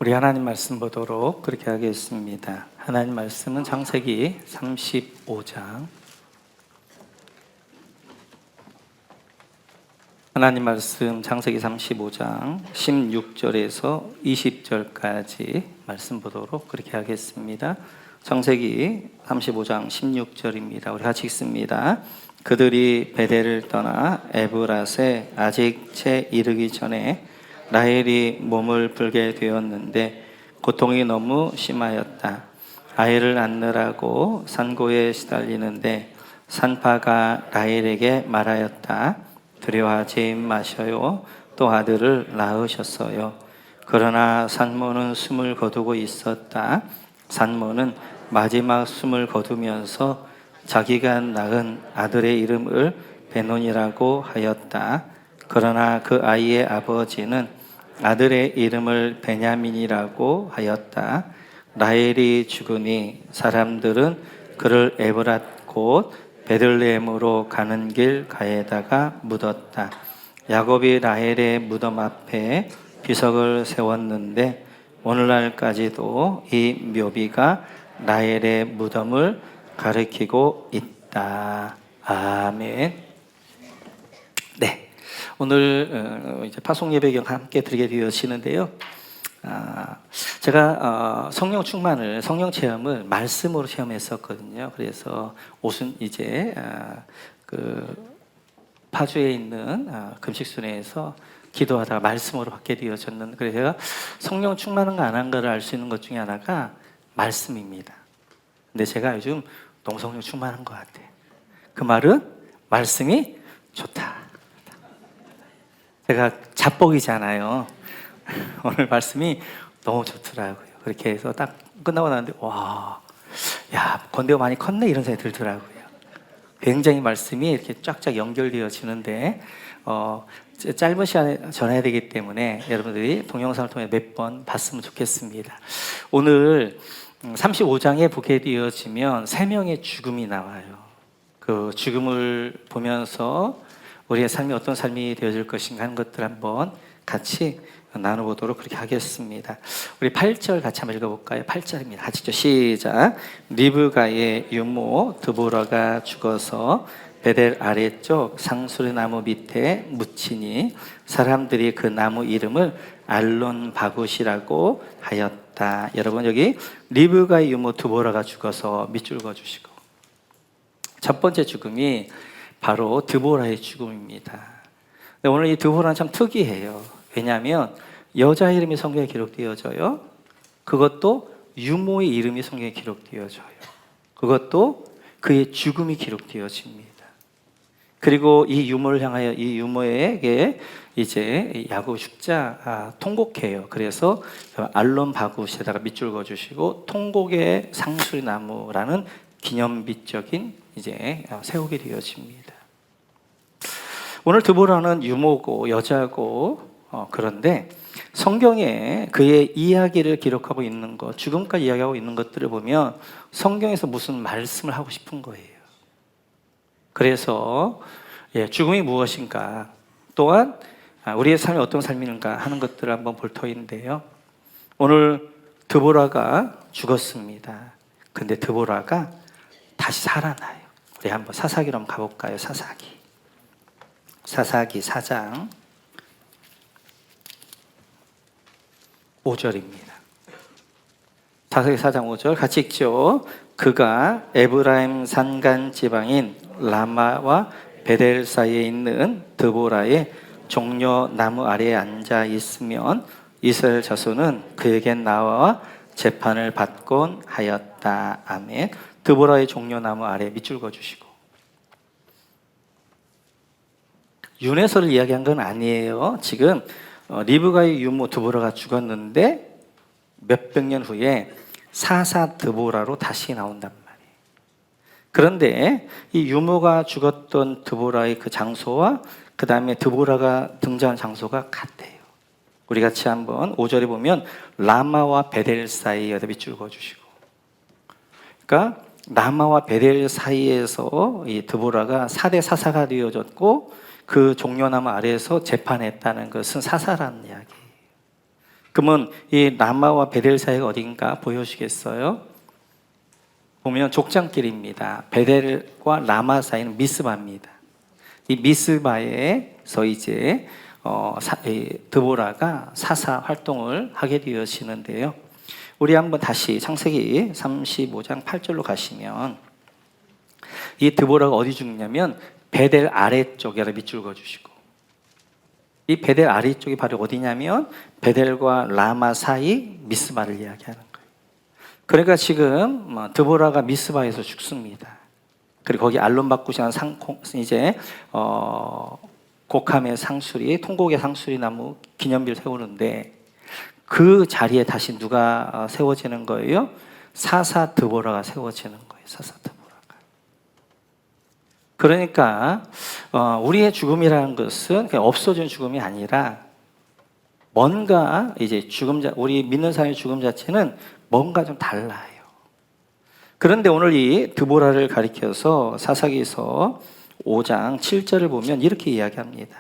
우리 하나님 말씀 보도록 그렇게 하겠습니다. 하나님 말씀은 창세기 35장. 하나님 말씀 창세기 35장 16절에서 20절까지 말씀 보도록 그렇게 하겠습니다. 창세기 35장 16절입니다. 우리 같이 읽습니다. 그들이 베델을 떠나 에브랏에 아직 채 이르기 전에 라헬이 몸을 불게 되었는데 고통이 너무 심하였다. 아이를 낳느라고 산고에 시달리는데 산파가 라헬에게 말하였다. 두려워하지 마셔요. 또 아들을 낳으셨어요. 그러나 산모는 숨을 거두고 있었다. 산모는 마지막 숨을 거두면서 자기가 낳은 아들의 이름을 베논이라고 하였다. 그러나 그 아이의 아버지는 아들의 이름을 베냐민이라고 하였다. 라헬이 죽으니 사람들은 그를 에브랏 곧 베들레헴으로 가는 길 가에다가 묻었다. 야곱이 라헬의 무덤 앞에 비석을 세웠는데 오늘날까지도 이 묘비가 라헬의 무덤을 가리키고 있다. 아멘. 네. 오늘 이제 파송 예배경 함께 드리게 되어지는데요. 제가 성령 충만을, 성령 체험을 말씀으로 체험했었거든요. 그래서 옷은 이제 그 파주에 있는 금식순회에서 기도하다가 말씀으로 받게 되어졌는데, 그래서 제가 성령 충만한가 안 한가를 알 수 있는 것 중에 하나가 말씀입니다. 근데 제가 요즘 너무 성령 충만한 것 같아요. 그 말은 말씀이 좋다. 제가 자뻑이잖아요. 오늘 말씀이 너무 좋더라고요. 그렇게 해서 딱 끝나고 나는데 와, 야, 건대가 많이 컸네 이런 생각이 들더라고요. 굉장히 말씀이 이렇게 쫙쫙 연결되어지는데 짧은 시간에 전해야 되기 때문에 여러분들이 동영상을 통해 몇 번 봤으면 좋겠습니다. 오늘 35장에 보게 되어지면 3명의 죽음이 나와요. 그 죽음을 보면서 우리의 삶이 어떤 삶이 되어질 것인가 하는 것들 한번 같이 나눠보도록 그렇게 하겠습니다. 우리 8절 같이 한번 읽어볼까요? 8절입니다. 같이죠. 시작. 리브가의 유모 드보라가 죽어서 베델 아래쪽 상수리 나무 밑에 묻히니 사람들이 그 나무 이름을 알론 바굿이라고 하였다. 여러분, 여기 리브가의 유모 드보라가 죽어서 밑줄 그어주시고, 첫 번째 죽음이 바로 드보라의 죽음입니다. 근데 오늘 이 드보라는 참 특이해요. 왜냐하면 여자 이름이 성경에 기록되어져요. 그것도 유모의 이름이 성경에 기록되어져요. 그것도 그의 죽음이 기록되어집니다. 그리고 이 유모를 향하여 이 유모에게 이제 야곱 죽자 통곡해요. 그래서 알론 바굿에다가 밑줄 그어주시고 통곡의 상수리 나무라는 기념비적인 이제 세우게 되어집니다. 오늘 드보라는 유모고 여자고 그런데 성경에 그의 이야기를 기록하고 있는 것, 죽음까지 이야기하고 있는 것들을 보면 성경에서 무슨 말씀을 하고 싶은 거예요. 그래서 죽음이 무엇인가, 또한 우리의 삶이 어떤 삶인가 하는 것들을 한번 볼 터인데요. 오늘 드보라가 죽었습니다. 근데 드보라가 다시 살아나요. 우리 한번 사사기로 한번 가볼까요? 사사기 4장 5절입니다. 사사기 4장 5절 같이 읽죠. 그가 에브라임 산간 지방인 라마와 베델 사이에 있는 드보라의 종려 나무 아래에 앉아 있으면 이스라엘 자손은 그에게 나와 재판을 받곤 하였다. 아멘. 드보라의 종려나무 아래 밑줄 그어주시고, 윤회설을 이야기한 건 아니에요. 지금 리브가의 유모 드보라가 죽었는데 몇백 년 후에 사사 드보라로 다시 나온단 말이에요. 그런데 이 유모가 죽었던 드보라의 그 장소와 그 다음에 드보라가 등장한 장소가 같아요. 우리 같이 한번 5절에 보면 라마와 베델 사이에 밑줄 그어주시고, 그러니까 라마와 베델 사이에서 이 드보라가 4대 사사가 되어졌고 그 종려나무 아래에서 재판했다는 것은 사사라는 이야기예요. 그러면 이 라마와 베델 사이가 어딘가 보여주시겠어요? 보면 족장길입니다. 베델과 라마 사이는 미스바입니다. 이 미스바에서 이제 드보라가 사사 활동을 하게 되어지는데요. 우리 한번 다시 창세기 35장 8절로 가시면 이 드보라가 어디 죽냐면 베델 아래쪽에다 밑줄 그어주시고, 이 베델 아래쪽이 바로 어디냐면 베델과 라마 사이 미스바를 이야기하는 거예요. 그러니까 지금 드보라가 미스바에서 죽습니다. 그리고 거기 알론바쿠시라는 이제 곡함의 상수리, 통곡의 상수리 나무 기념비를 세우는데 그 자리에 다시 누가 세워지는 거예요? 사사 드보라가 세워지는 거예요. 사사 드보라가. 그러니까 우리의 죽음이라는 것은 그냥 없어진 죽음이 아니라 뭔가 이제 우리 믿는 사람의 죽음 자체는 뭔가 좀 달라요. 그런데 오늘 이 드보라를 가리켜서 사사기서 5장 7절을 보면 이렇게 이야기합니다.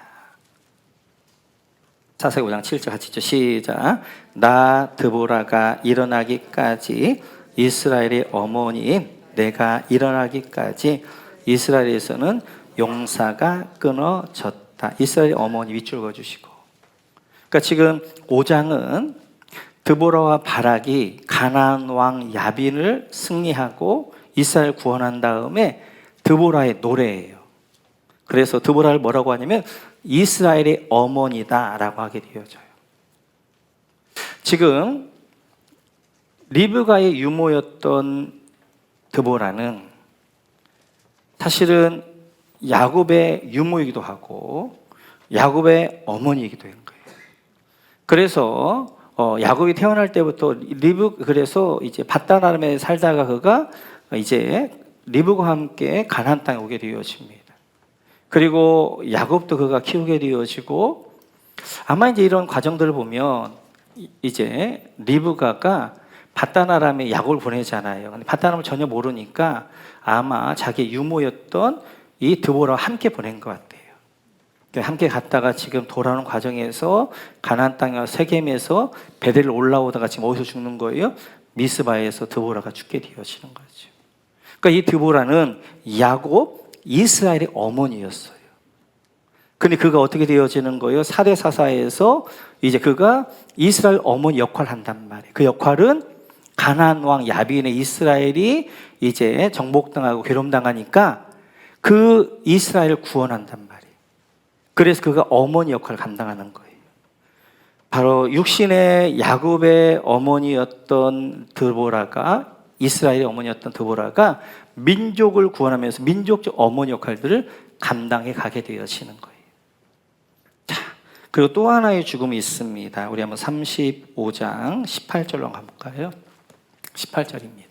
사사기 5장 7절 같이 읽죠. 시작. 나 드보라가 일어나기까지 이스라엘의 어머니인 내가 일어나기까지 이스라엘에서는 용사가 끊어졌다. 이스라엘의 어머니 밑줄 그어주시고. 그러니까 지금 5장은 드보라와 바락이 가나안 왕 야빈을 승리하고 이스라엘 구원한 다음에 드보라의 노래예요. 그래서 드보라를 뭐라고 하냐면 이스라엘의 어머니다라고 하게 되어져요. 지금 리브가의 유모였던 드보라는 사실은 야곱의 유모이기도 하고 야곱의 어머니이기도 한 거예요. 그래서 야곱이 태어날 때부터 그래서 이제 밧다람에 살다가 그가 이제 리브과 함께 가나안 땅에 오게 되어집니다. 그리고 야곱도 그가 키우게 되어지고 아마 이제 이런 과정들을 보면 이제 리브가가 밧다람에 야곱을 보내잖아요. 근데 밧다람을 전혀 모르니까 아마 자기 유모였던 이 드보라와 함께 보낸 것 같아요. 함께 갔다가 지금 돌아오는 과정에서 가나안 땅에 세겜에서 베델을 올라오다가 지금 어디서 죽는 거예요? 미스바에서 드보라가 죽게 되어지는 거죠. 그러니까 이 드보라는 야곱 이스라엘의 어머니였어요. 근데 그가 어떻게 되어지는 거예요? 사대사사에서 이제 그가 이스라엘 어머니 역할을 한단 말이에요. 그 역할은 가나안 왕 야빈의 이스라엘이 이제 정복당하고 괴롭당하니까 그 이스라엘을 구원한단 말이에요. 그래서 그가 어머니 역할을 감당하는 거예요. 바로 육신의 야곱의 어머니였던 드보라가 이스라엘의 어머니였던 드보라가 민족을 구원하면서 민족적 어머니 역할들을 감당해 가게 되어지는 거예요. 자, 그리고 또 하나의 죽음이 있습니다. 우리 한번 35장 18절로 가볼까요? 18절입니다.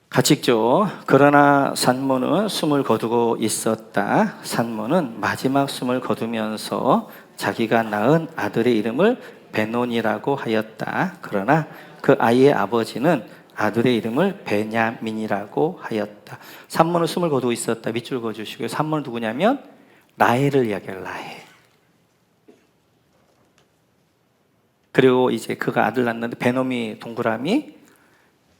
같이 읽죠. 그러나 산모는 숨을 거두고 있었다. 산모는 마지막 숨을 거두면서 자기가 낳은 아들의 이름을 베논이라고 하였다. 그러나 그 아이의 아버지는 아들의 이름을 베냐민이라고 하였다. 산모는 숨을 거두고 있었다. 밑줄 그어주시고요. 산모는 누구냐면 라헬을 이야기해요. 라헬. 그리고 이제 그가 아들 낳는데 베놈이 동그라미.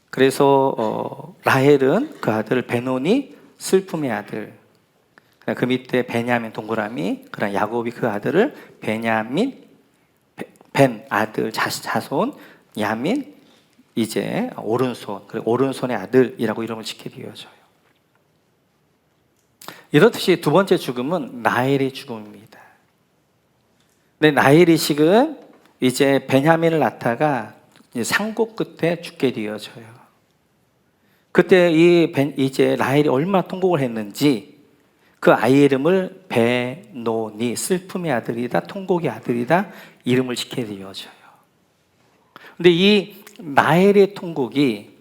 그래서 라헬은 그 아들 베논이 슬픔의 아들. 그 밑에 베냐민 동그라미. 그러나 야곱이 그 아들을 베냐민 벤 아들 자손 야민 이제 오른손, 그리고 오른손의 아들이라고 이름을 짓게 되어져요. 이렇듯이 두 번째 죽음은 라헬의 죽음입니다. 근데 라헬이 지금 이제 베냐민을 낳다가 상고 끝에 죽게 되어져요. 그때 이제 라헬이 얼마나 통곡을 했는지 그 아이의 이름을 베노니, 슬픔의 아들이다, 통곡의 아들이다 이름을 짓게 되어져요. 근데 이 라헬의 통곡이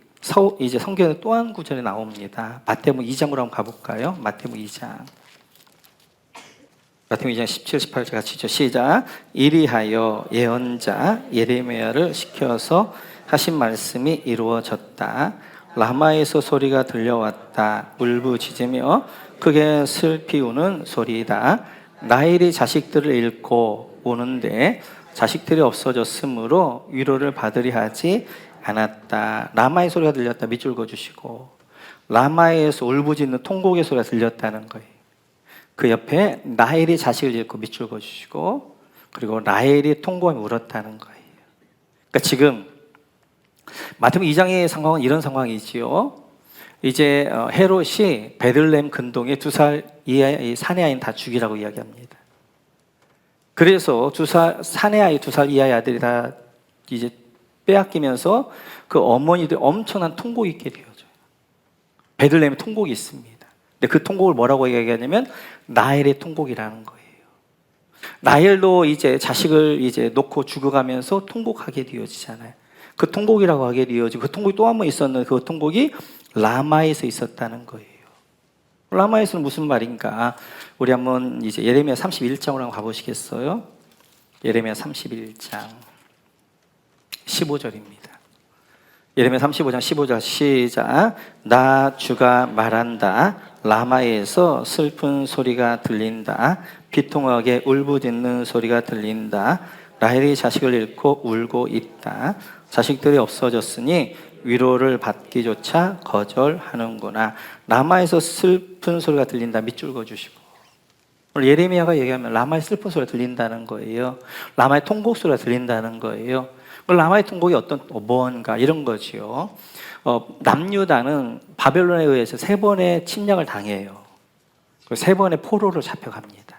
이제 성경에 또 한 구절에 나옵니다. 마태복음 2장으로 한번 가볼까요? 마태복음 2장. 마태복음 2장 17, 18절 같이 읽죠. 시작. 이리하여 예언자 예레미야를 시켜서 하신 말씀이 이루어졌다. 라마에서 소리가 들려왔다. 울부짖으며 크게 슬피 우는 소리다. 라헬이 자식들을 잃고 오는데 자식들이 없어졌으므로 위로를 받으려 하지 않았다. 라마의 소리가 들렸다. 밑줄 그어주시고, 라마에서 울부짖는 통곡의 소리가 들렸다는 거예요. 그 옆에 라헬이 자식을 잃고 밑줄 그어주시고, 그리고 라헬이 통곡하며 울었다는 거예요. 그러니까 지금 마태복음 2장의 상황은 이런 상황이지요. 이제 헤롯이 베들레헴 근동에 2살 이하의 사내 아이는 다 죽이라고 이야기합니다. 그래서 사내 아이 2살 이하의 아들이 다 이제 빼앗기면서 그 어머니들 엄청난 통곡이 있게 되어져요. 베들레헴에 통곡이 있습니다. 근데 그 통곡을 뭐라고 얘기하냐면 라헬의 통곡이라는 거예요. 라헬도 이제 자식을 이제 놓고 죽어가면서 통곡하게 되어지잖아요. 그 통곡이라고 하게 되어지고, 그 통곡이 또 한 번 있었는데 그 통곡이 라마에서 있었다는 거예요. 라마에서는 무슨 말인가? 우리 한번 이제 예레미야 31장으로 한번 가보시겠어요? 예레미야 31장 15절입니다. 예레미야 35장 15절 시작. 나 주가 말한다. 라마에서 슬픈 소리가 들린다. 비통하게 울부짖는 소리가 들린다. 라헬이 자식을 잃고 울고 있다. 자식들이 없어졌으니 위로를 받기조차 거절하는구나. 라마에서 슬픈 소리가 들린다. 밑줄 그어주시고, 오늘 예레미야가 얘기하면 라마의 슬픈 소리가 들린다는 거예요. 라마의 통곡 소리가 들린다는 거예요. 라마의 통곡이 뭔가 이런 거지요. 남유다는 바벨론에 의해서 3번의 침략을 당해요. 3번의 포로로 잡혀갑니다.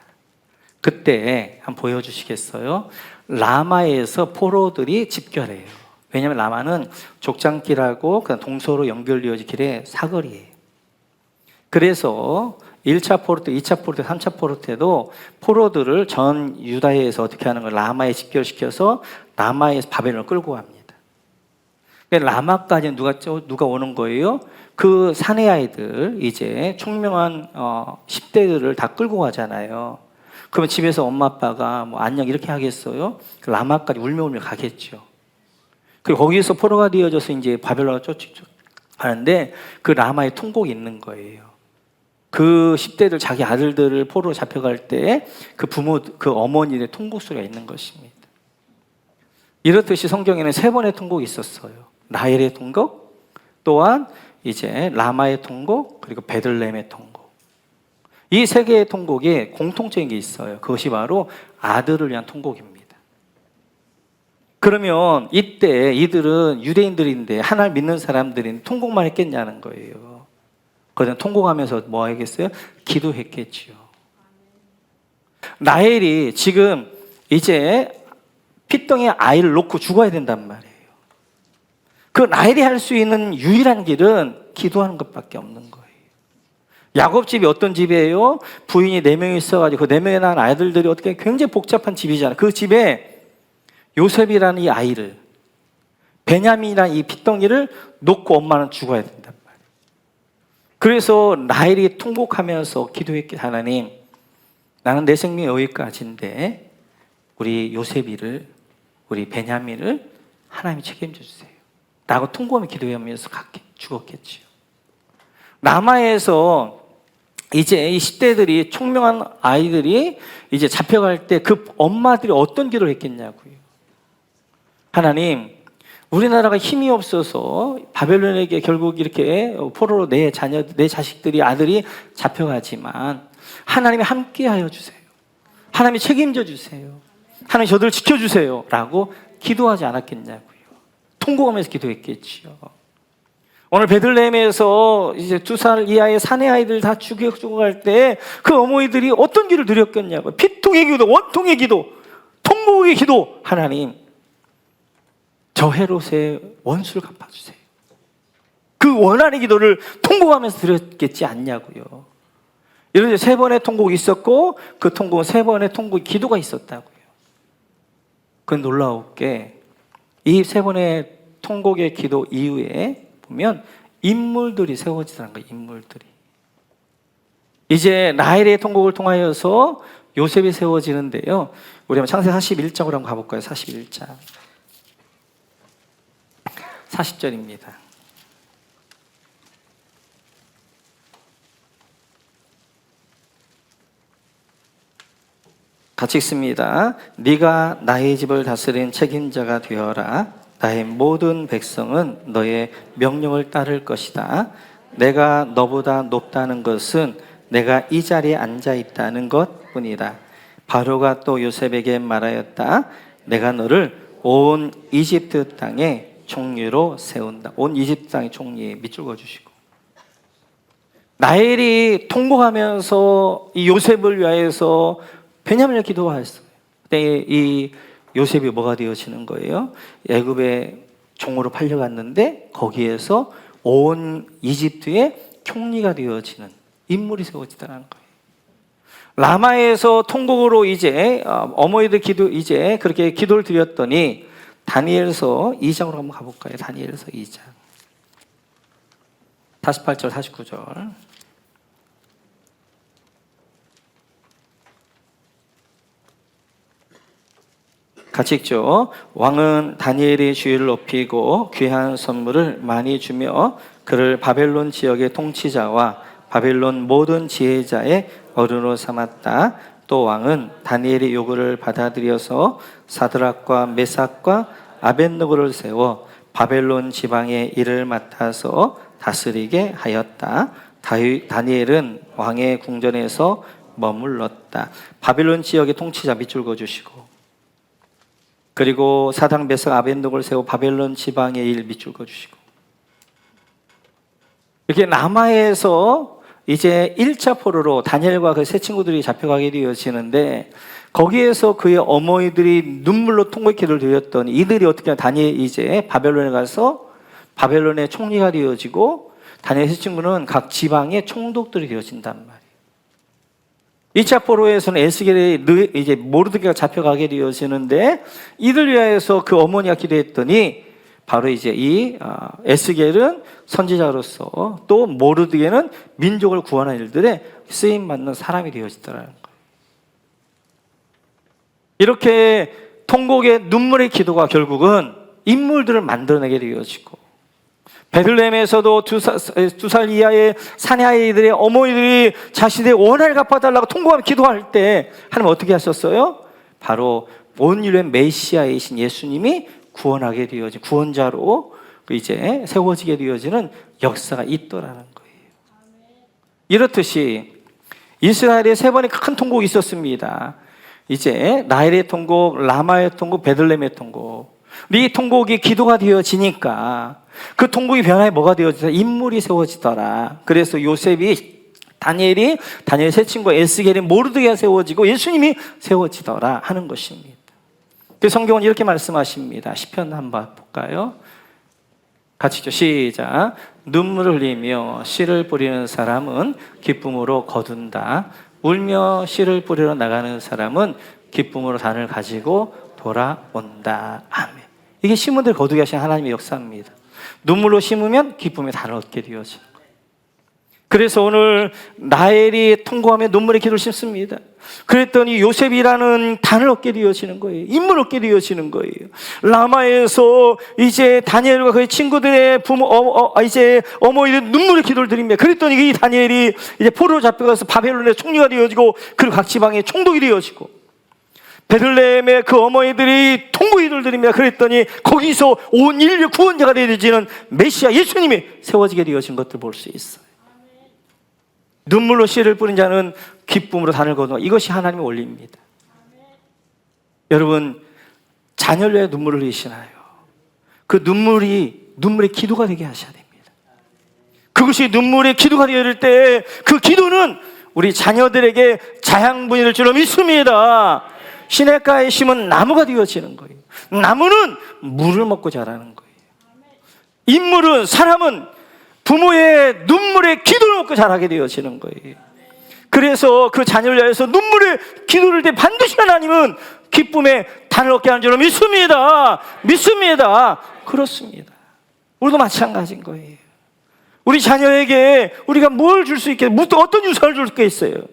그때 한번 보여주시겠어요? 라마에서 포로들이 집결해요. 왜냐하면 라마는 족장길하고 동서로 연결되어진 길의 사거리예요. 그래서 1차 포로 때, 2차 포로 때, 3차 포로 때도 포로들을 전 유다에서 어떻게 하는 거예요? 라마에 집결시켜서 라마에서 바벨론을 끌고 갑니다. 라마까지 누가 오는 거예요? 그 사내 아이들, 이제 총명한 10대들을 다 끌고 가잖아요. 그러면 집에서 엄마 아빠가 뭐 안녕 이렇게 하겠어요? 라마까지 울며 가겠죠. 그리고 거기서 포로가 되어져서 이제 바벨론을 쫓아가는데 그 라마의 통곡이 있는 거예요. 그 10대들 자기 아들들을 포로로 잡혀갈 때 그 부모, 그 어머니의 통곡 소리가 있는 것입니다. 이렇듯이 성경에는 3번의 통곡이 있었어요. 라헬의 통곡, 또한 이제 라마의 통곡, 그리고 베들레헴의 통곡. 이 3개의 통곡에 공통적인 게 있어요. 그것이 바로 아들을 위한 통곡입니다. 그러면 이때 이들은 유대인들인데 하나를 믿는 사람들인 통곡만 했겠냐는 거예요. 그들은 통곡하면서 뭐 하겠어요? 기도했겠지요. 라헬이 지금 이제 핏덩이에 아이를 놓고 죽어야 된단 말이에요. 그 라헬이 할 수 있는 유일한 길은 기도하는 것밖에 없는 거예요. 야곱 집이 어떤 집이에요? 부인이 4명이 있어가지고 그 4명에 낳은 아이들이 어떻게 굉장히 복잡한 집이잖아요. 그 집에 요셉이라는 이 아이를, 베냐민이라는 이 핏덩이를 놓고 엄마는 죽어야 된단 말이에요. 그래서 라헬이 통곡하면서 기도했기, 하나님, 나는 내 생명이 여기까지인데 우리 요셉이를, 우리 베냐민을 하나님이 책임져 주세요 라고 통곡하며 기도하면서 죽었겠지요. 라마에서 이제 이 10대들이, 총명한 아이들이 이제 잡혀갈 때 그 엄마들이 어떤 기도를 했겠냐고요. 하나님, 우리나라가 힘이 없어서 바벨론에게 결국 이렇게 포로로 내 자식들이, 아들이 잡혀가지만 하나님이 함께하여 주세요. 하나님이 책임져 주세요. 하나님 저들을 지켜주세요 라고 기도하지 않았겠냐고요. 통곡하면서 기도했겠지요. 오늘 베들레헴에서 이제 2살 이하의 사내 아이들 다 죽어갈 때 그 어머니들이 어떤 길을 드렸겠냐고요. 피통의 기도, 원통의 기도, 통곡의 기도. 하나님, 저 헤롯의 원수를 갚아주세요. 그 원한의 기도를 통곡하면서 드렸겠지 않냐고요. 이런 3번의 통곡이 있었고 그 통곡은 3번의 통곡 기도가 있었다고요. 그 놀라웠게 이 3번의 통곡의 기도 이후에 보면 인물들이 세워지더라는 거예요. 인물들이. 이제 라헬의 통곡을 통하여서 요셉이 세워지는데요. 우리 한번 창세기 41장으로 한번 가볼까요? 41장 40절입니다. 같이 읽습니다. 네가 나의 집을 다스린 책임자가 되어라. 나의 모든 백성은 너의 명령을 따를 것이다. 내가 너보다 높다는 것은 내가 이 자리에 앉아 있다는 것뿐이다. 바로가 또 요셉에게 말하였다. 내가 너를 온 이집트 땅의 총리로 세운다. 온 이집트 땅의 총리 밑줄 그어주시고, 라헬이 통곡하면서 이 요셉을 위하여서 베냐민을 기도하였어요. 그때 이 요셉이 뭐가 되어지는 거예요? 애굽의 종으로 팔려갔는데 거기에서 온 이집트의 총리가 되어지는 인물이 세워지더라는 거예요. 라마에서 통곡으로 이제 어머니들 기도 이제 그렇게 기도를 드렸더니 다니엘서 2장으로 한번 가볼까요? 다니엘서 2장 48절 49절 같이 읽죠. 왕은 다니엘의 주의를 높이고 귀한 선물을 많이 주며 그를 바벨론 지역의 통치자와 바벨론 모든 지혜자의 어른으로 삼았다. 또 왕은 다니엘의 요구를 받아들여서 사드락과 메삭과 아벳느고를 세워 바벨론 지방의 일을 맡아서 다스리게 하였다. 다니엘은 왕의 궁전에서 머물렀다. 바벨론 지역의 통치자 밑줄 그어주시고, 그리고 사드락 메삭 아벳느고를 세워 바벨론 지방의 일 밑줄 그어주시고, 이렇게 남하에서 이제 1차 포로로 다니엘과 그 세 친구들이 잡혀가게 되어지는데, 거기에서 그의 어머니들이 눈물로 통곡 기도를 드렸더니 이들이 어떻게 하냐, 다니엘 이제 바벨론에 가서 바벨론의 총리가 되어지고 다니엘 세 친구는 각 지방의 총독들이 되어진단 말이에요. 2차 포로에서는 에스겔이 이제 모르드게가 잡혀가게 되어지는데 이들 위하여서 그 어머니가 기도했더니 바로 이제 이 에스겔은 선지자로서 또 모르드게는 민족을 구원하는 일들에 쓰임받는 사람이 되어지더라는 거예요. 이렇게 통곡의 눈물의 기도가 결국은 인물들을 만들어내게 되어지고, 베들레헴에서도 두 살 이하의 사내아이들의 어머니들이 자신의 원한을 갚아달라고 통곡하며 기도할 때 하나님 어떻게 하셨어요? 바로 온 인류의 메시아이신 예수님이 구원하게 되어진 구원자로 이제 세워지게 되어지는 역사가 있더라는 거예요. 이렇듯이 이스라엘에 세 번의 큰 통곡이 있었습니다. 이제 나일의 통곡, 라마의 통곡, 베들레헴의 통곡. 이 통곡이 기도가 되어지니까 그 통곡이 변화에 뭐가 되어지더라? 인물이 세워지더라. 그래서 요셉이 다니엘 세 친구 에스겔이 모르드게가 세워지고 예수님이 세워지더라 하는 것입니다. 그 성경은 이렇게 말씀하십니다. 시편 한번 볼까요? 같이 읽죠. 시작. 눈물을 흘리며 씨를 뿌리는 사람은 기쁨으로 거둔다. 울며 씨를 뿌리러 나가는 사람은 기쁨으로 단을 가지고 돌아온다. 아멘. 이게 심은 들 거두게 하신 하나님의 역사입니다. 눈물로 심으면 기쁨의 단을 얻게 되어지는 거예요. 그래서 오늘 라헬이 통곡하며 눈물의 기도를 심습니다. 그랬더니 요셉이라는 단을 얻게 되어지는 거예요. 인물을 얻게 되어지는 거예요. 라마에서 이제 다니엘과 그의 친구들의 이제 어머니들 눈물의 기도를 드립니다. 그랬더니 이 다니엘이 이제 포로로 잡혀가서 바벨론의 총리가 되어지고 그리고 각 지방의 총독이 되어지고, 베들레헴의 그 어머니들이 통곡의 기도를 드립니다. 그랬더니 거기서 온 인류 구원자가 되어지는 메시아 예수님이 세워지게 되어진 것들 볼 수 있어요. 눈물로 씨를 뿌린 자는 기쁨으로 단을 거두어. 이것이 하나님의 원리입니다. 여러분, 자녀를 위해 눈물을 흘리시나요? 그 눈물이 눈물의 기도가 되게 하셔야 됩니다. 그것이 눈물의 기도가 되어야 될 때 그 기도는 우리 자녀들에게 자양분이 될 줄로 믿습니다. 시냇가에 심은 나무가 되어지는 거예요. 나무는 물을 먹고 자라는 거예요. 인물은, 사람은 부모의 눈물의 기도를 먹고 자라게 되어지는 거예요. 그래서 그 자녀를 위해서 눈물의 기도를 때 반드시 하나님은 기쁨의 단을 얻게 하는 줄로 믿습니다. 믿습니다. 그렇습니다. 우리도 마찬가지인 거예요. 우리 자녀에게 우리가 뭘 줄 수 있게, 어떤 유산을 줄 수 있어요?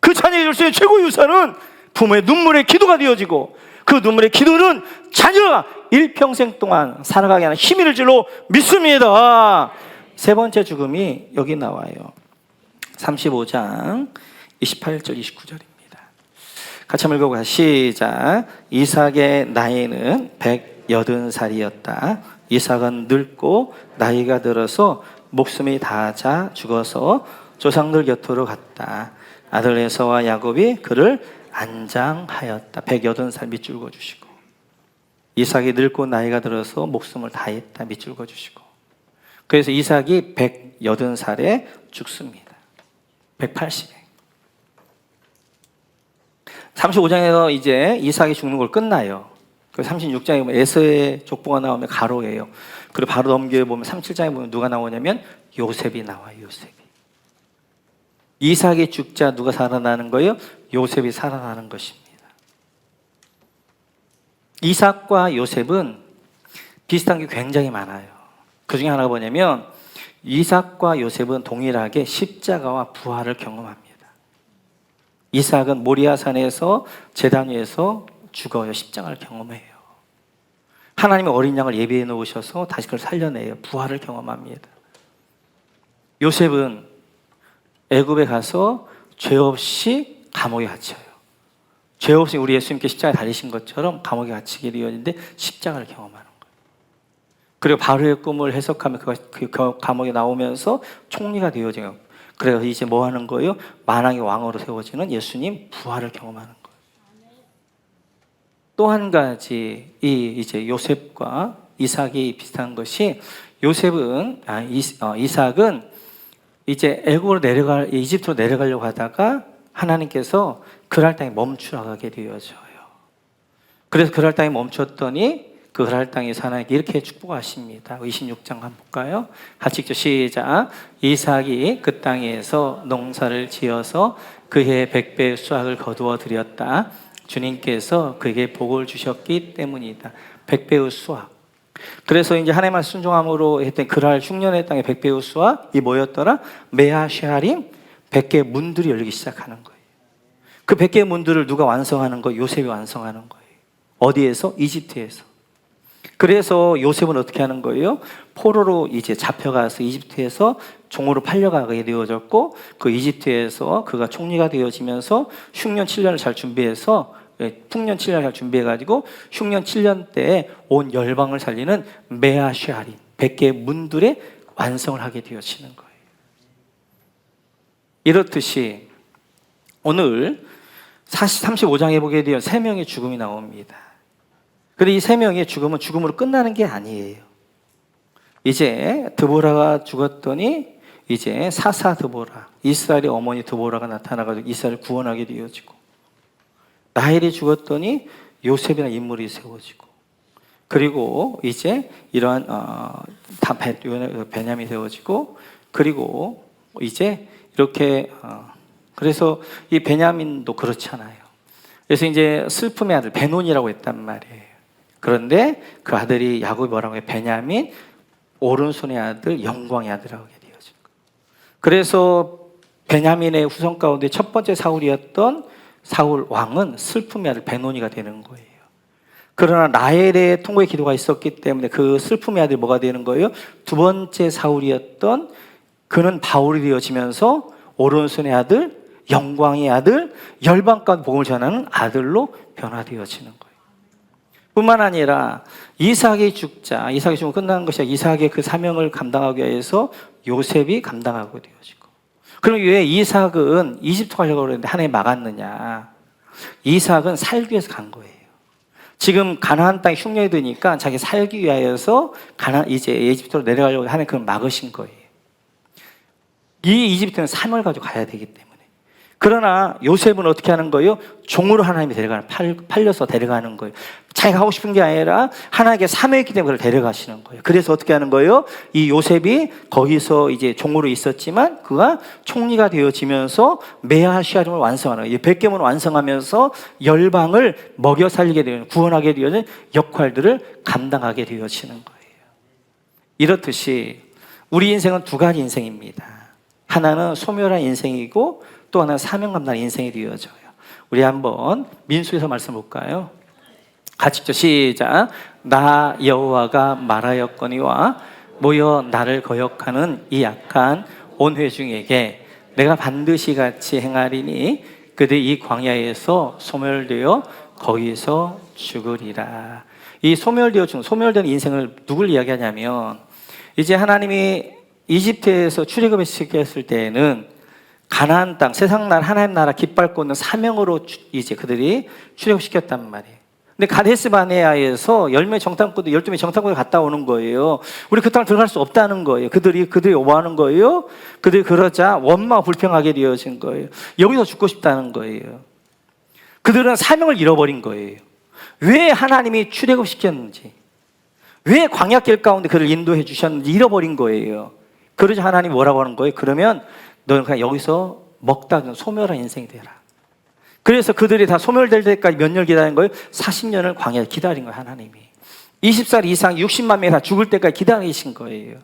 그 자녀에게 줄 수 있는 최고의 유산은 부모의 눈물의 기도가 되어지고, 그 눈물의 기도는 자녀가 일평생 동안 살아가게 하는 힘이 될 줄로 믿습니다. 세 번째 죽음이 여기 나와요. 35장 28절 29절입니다. 같이 한번 읽어보자. 시작. 이삭의 나이는 180살이었다. 이삭은 늙고 나이가 들어서 목숨이 닿아 죽어서 조상들 곁으로 갔다. 아들 에서와 야곱이 그를 안장하였다. 180살 밑줄 그어주시고, 이삭이 늙고 나이가 들어서 목숨을 다했다. 밑줄 그어주시고, 그래서 이삭이 180살에 죽습니다. 180에. 35장에서 이제 이삭이 죽는 걸 끝나요. 36장에 보면 에서의 족보가 나오면 가로예요. 그리고 바로 넘겨보면 37장에 보면 누가 나오냐면 요셉이 나와요. 요셉이. 이삭이 죽자 누가 살아나는 거예요? 요셉이 살아나는 것입니다. 이삭과 요셉은 비슷한 게 굉장히 많아요. 그 중에 하나가 뭐냐면 이삭과 요셉은 동일하게 십자가와 부활을 경험합니다. 이삭은 모리아산에서 제단 위에서 죽어요. 십자가를 경험해요. 하나님이 어린 양을 예비해 놓으셔서 다시 그걸 살려내요. 부활을 경험합니다. 요셉은 애굽에 가서 죄 없이 감옥에 갇혀요. 죄 없이 우리 예수님께 십자가에 달리신 것처럼 감옥에 갇히게 되었는데 십자가를 경험하는 거예요. 그리고 바로의 꿈을 해석하면 그 감옥에 나오면서 총리가 되어져요. 그래서 이제 뭐 하는 거예요? 만왕의 왕으로 세워지는 예수님 부활을 경험하는 거예요. 또 한 가지 이제 요셉과 이삭이 비슷한 것이, 요셉은 이삭은 이제 이집트로 내려가려고 하다가 하나님께서 그랄 땅에 멈추라고 되어져요. 그래서 그랄 땅에 멈췄더니 그 그랄 땅에서 하나님께 이렇게 축복하십니다. 26장 한번 볼까요? 같이 읽죠. 시작. 이삭이 그 땅에서 농사를 지어서 그해 100배 수확을 거두어 드렸다. 주님께서 그에게 복을 주셨기 때문이다. 100배의 수확. 그래서 이제 하나님만 순종함으로 했던 그랄 흉년의 땅의 100배의 수확이 뭐였더라? 메아샤림 100개의 문들이 열리기 시작하는 거예요. 그 100개의 문들을 누가 완성하는 거예요? 요셉이 완성하는 거예요. 어디에서? 이집트에서. 그래서 요셉은 어떻게 하는 거예요? 포로로 이제 잡혀가서 이집트에서 종으로 팔려가게 되어졌고, 그 이집트에서 그가 총리가 되어지면서 흉년 7년을 잘 준비해서 풍년 7년을 잘 준비해가지고 흉년 7년 때에 온 열방을 살리는 메아샤림 100개의 문들의 완성을 하게 되어지는 거예요. 이렇듯이 오늘 35장에 보게 되면 3명의 죽음이 나옵니다. 그런데 이 3명의 죽음은 죽음으로 끝나는 게 아니에요. 이제 드보라가 죽었더니 이제 사사 드보라, 이스라엘의 어머니 드보라가 나타나가지고 이스라엘을 구원하게 되어지고, 라헬이 죽었더니 요셉이라는 인물이 세워지고, 그리고 이제 이러한 베냐민이 세워지고, 그리고 이제 이렇게 그래서 이 베냐민도 그렇잖아요. 그래서 이제 슬픔의 아들 베논이라고 했단 말이에요. 그런데 그 아들이 야곱이 뭐라고 해요? 베냐민, 오른손의 아들, 영광의 아들이라고 되어진 거예요. 그래서 베냐민의 후손 가운데 첫 번째 사울이었던 사울 왕은 슬픔의 아들 베논이가 되는 거예요. 그러나 라헬의 통곡의 기도가 있었기 때문에 그 슬픔의 아들이 뭐가 되는 거예요? 두 번째 사울이었던 그는 바울이 되어지면서 오른손의 아들, 영광의 아들, 열방 가운데 복음을 전하는 아들로 변화되어지는 거예요. 뿐만 아니라 이삭이 죽으면 끝나는 것이 아니라 이삭의 그 사명을 감당하기 위해서 요셉이 감당하고 되어지고, 그럼 왜 이삭은 이집트 가려고 그랬는데 하나님이 막았느냐? 이삭은 살기 위해서 간 거예요. 지금 가나안 땅에 흉년이 드니까 자기 살기 위하여서 이제 이집트로 내려가려고 하나님 그걸 막으신 거예요. 이 이집트는 삶을 가지고 가야 되기 때문에. 그러나 요셉은 어떻게 하는 거예요? 종으로 하나님이 팔려서 데려가는 거예요. 자기가 하고 싶은 게 아니라 하나님께 사명했기 때문에 그걸 데려가시는 거예요. 그래서 어떻게 하는 거예요? 이 요셉이 거기서 이제 종으로 있었지만 그가 총리가 되어지면서 메아시아림을 완성하는 거예요. 100개문을 완성하면서 열방을 먹여 살리게 되는, 구원하게 되는 역할들을 감당하게 되어지는 거예요. 이렇듯이 우리 인생은 두 가지 인생입니다. 하나는 소멸한 인생이고 또 하나는 사명 감당한 인생이 되어져요. 우리 한번 민수에서 말씀 볼까요? 같이 읽죠. 시작. 나 여호와가 말하였거니와 모여 나를 거역하는 이 약한 온 회중에게 내가 반드시 같이 행하리니 그들이 이 광야에서 소멸되어 거기서 죽으리라. 이 소멸되는 인생을 누굴 이야기하냐면, 이제 하나님이 이집트에서 출애굽을 시켰을 때에는 가나안 땅, 세상 나라 하나님 나라 깃발 꽂는 사명으로 이제 그들이 출애굽시켰단 말이에요. 근데 가데스 바네아에서 열매 정탐꾼들 12명 정탐꾼이 갔다 오는 거예요. 우리 그 땅을 들어갈 수 없다는 거예요. 그들이 오버하는 거예요. 그들이 그러자 원망 불평하게 되어진 거예요. 여기서 죽고 싶다는 거예요. 그들은 사명을 잃어버린 거예요. 왜 하나님이 출애굽시켰는지, 왜 광야길 가운데 그를 인도해 주셨는지 잃어버린 거예요. 그러자 하나님이 뭐라고 하는 거예요? 그러면 너는 그냥 여기서 먹다 소멸한 인생이 되라. 그래서 그들이 다 소멸될 때까지 몇 년 기다린 거예요? 40년을 광야에 기다린 거예요, 하나님이. 20살 이상 60만 명이 다 죽을 때까지 기다리신 거예요.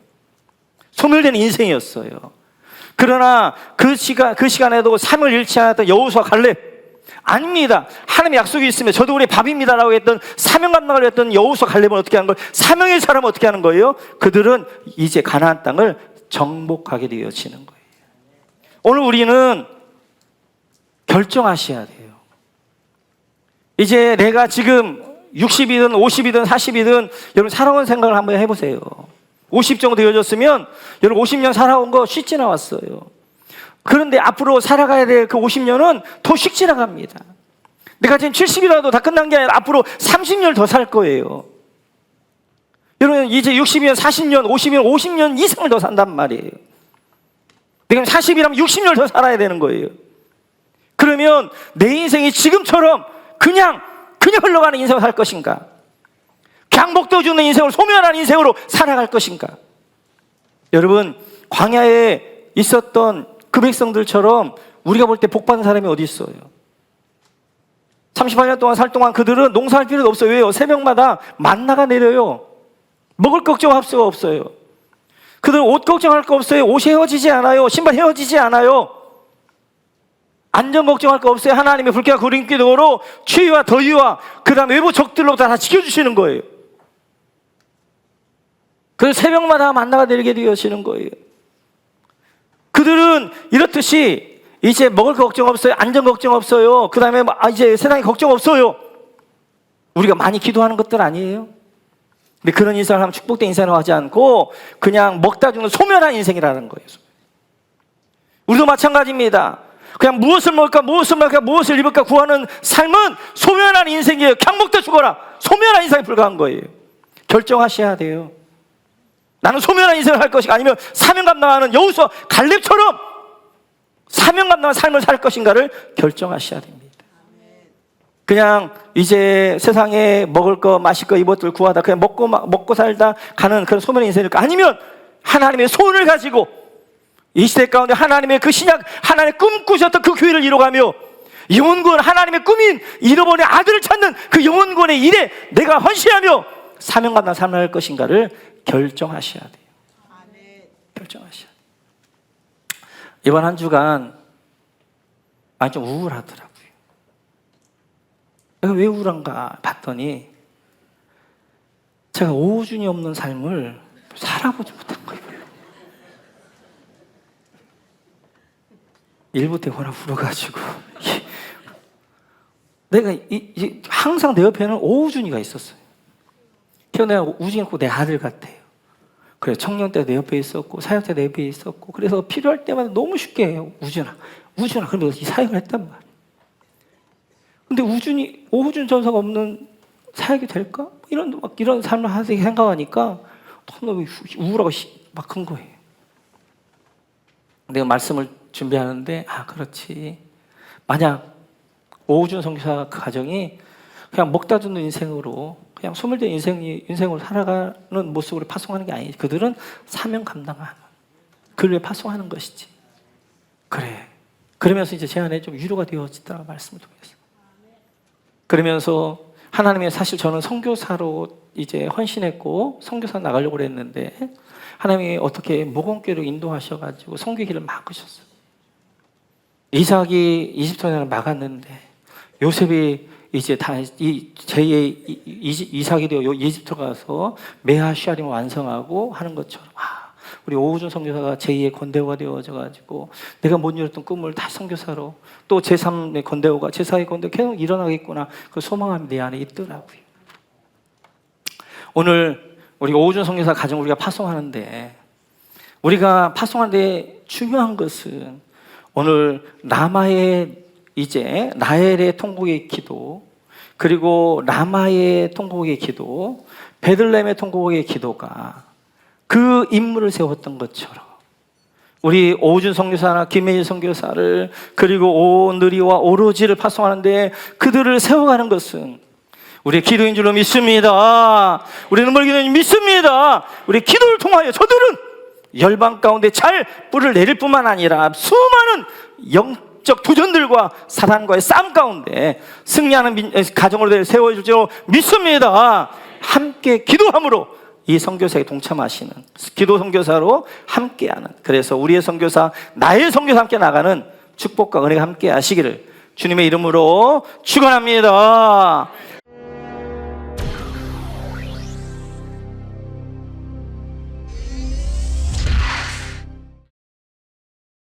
소멸되는 인생이었어요. 그러나 그 시간에도 삶을 잃지 않았던 여호수아 갈렙, 아닙니다. 하나님의 약속이 있으면 저도 우리 밥입니다라고 했던 사명 감당을 했던 여호수아 갈렙은 어떻게 하는 거예요? 사명의 사람은 어떻게 하는 거예요? 그들은 이제 가나안 땅을 정복하게 되어지는 거예요. 오늘 우리는 결정하셔야 돼요. 이제 내가 지금 60이든 50이든 40이든 여러분 살아온 생각을 한번 해보세요. 50 정도 되어졌으면 여러분 50년 살아온 거 쉽지 않았어요. 그런데 앞으로 살아가야 될 그 50년은 더 쉽 지나갑니다. 내가 지금 70이라도 다 끝난 게 아니라 앞으로 30년 더 살 거예요. 여러분 이제 60이면 40년, 50이면 50년 이상을 더 산단 말이에요. 내가 40이라면 60년을 더 살아야 되는 거예요. 그러면 내 인생이 지금처럼 그냥 흘러가는 인생을 살 것인가? 그냥 먹도 주는 인생으로, 소멸한 인생으로 살아갈 것인가? 여러분 광야에 있었던 그 백성들처럼 우리가 볼 때 복받은 사람이 어디 있어요? 38년 동안 살 동안 그들은 농사할 필요도 없어요. 왜요? 새벽마다 만나가 내려요. 먹을 걱정할 수가 없어요. 그들은 옷 걱정할 거 없어요. 옷이 헤어지지 않아요. 신발 헤어지지 않아요. 안전 걱정할 거 없어요. 하나님의 불길과 구름 기도로 추위와 더위와 그 다음 외부 적들로부터 다 지켜주시는 거예요. 그래서 새벽마다 만나가 내리게 되어지는 거예요. 그들은 이렇듯이 이제 먹을 거 걱정 없어요. 안전 걱정 없어요. 그 다음에 이제 세상에 걱정 없어요. 우리가 많이 기도하는 것들 아니에요? 근데 그런 인생을 하면 축복된 인생을 하지 않고 그냥 먹다 죽는 소멸한 인생이라는 거예요. 우리도 마찬가지입니다. 그냥 무엇을 먹을까, 무엇을 입을까 구하는 삶은 소멸한 인생이에요. 그냥 먹다 죽어라. 소멸한 인생에 불과한 거예요. 결정하셔야 돼요. 나는 소멸한 인생을 할 것인가, 아니면 사명 감당하는 여호수아 갈렙처럼 사명 감당한 삶을 살 것인가를 결정하셔야 됩니다. 그냥 이제 세상에 먹을 거, 마실 거, 입을 것 구하다 그냥 먹고 살다 가는 그런 소멸의 인생일까? 아니면 하나님의 소원을 가지고 이 시대 가운데 하나님의 그 신약, 하나님의 꿈꾸셨던 그 교회를 이뤄가며 영혼구원, 하나님의 꿈인 잃어버린 아들을 찾는 그 영혼구원의 일에 내가 헌신하며 사명 감당 삶을 할 것인가를 결정하셔야 돼요. 결정하셔야 돼요. 이번 한 주간 많이 좀 우울하더라고요. 왜 우울한가 봤더니 제가 오준이 없는 삶을 살아보지 못한 거예요. 일부 때 워낙 울어가지고 내가 항상 내 옆에는 오우준이가 있었어요. 내가 우준이가 꼭 내 아들 같아요. 그래 청년 때 내 옆에 있었고 사역 때 내 옆에 있었고, 그래서 필요할 때마다 너무 쉽게 해요. 우준아 그러면서 이 사역을 했단 말이에요. 근데 오우준 전사가 없는 사역이 될까? 이런 삶을 하게 생각하니까 너무 우울하고 막 큰 거예요. 내가 말씀을 준비하는데 그렇지, 만약 오우준 선교사 그 가정이 그냥 먹다 죽는 인생으로 그냥 소멸된 인생으로 살아가는 모습으로 파송하는 게 아니지. 그들은 사명 감당하는, 그를 위해 파송하는 것이지. 그래. 그러면서 이제 제 안에 좀 위로가 되어지더라, 말씀을 통해서. 그러면서 하나님의, 사실 저는 선교사로 이제 헌신했고 선교사 나가려고 그랬는데 하나님이 어떻게 모건교회로 인도하셔가지고 선교 길을 막으셨어요. 이삭이 이집트를 막았는데 요셉이 이제 다 제2의 이삭이 되어 이집트 가서 메하시아림을 완성하고 하는 것처럼 우리 오우준 선교사가 제2의 건대호가 되어져가지고 내가 못 이뤘던 꿈을 다 선교사로, 또 제3의 건대호가, 제4의 건대호가 계속 일어나겠구나, 그 소망감이 내 안에 있더라고요. 오늘 우리 오우준 선교사 가정 우리가 파송하는데, 우리가 파송하는데 중요한 것은 오늘 라마의 이제 나엘의 통곡의 기도, 그리고 라마의 통곡의 기도, 베들레헴의 통곡의 기도가 그 인물을 세웠던 것처럼 우리 오우준 선교사나 김혜일 선교사를, 그리고 오느리와 오로지를 파송하는데 그들을 세워가는 것은 우리의 기도인 줄로 믿습니다. 우리 눈물 기도인 믿습니다. 우리 기도를 통하여 저들은 열방 가운데 잘 뿔을 내릴 뿐만 아니라 수많은 영적 도전들과 사단과의 싸움 가운데 승리하는 가정으로 세워줄 줄 믿습니다. 함께 기도함으로 이 선교사에 동참하시는 기도 선교사로 함께하는, 그래서 우리의 선교사, 나의 선교사 함께 나가는 축복과 은혜가 함께 하시기를 주님의 이름으로 축원합니다.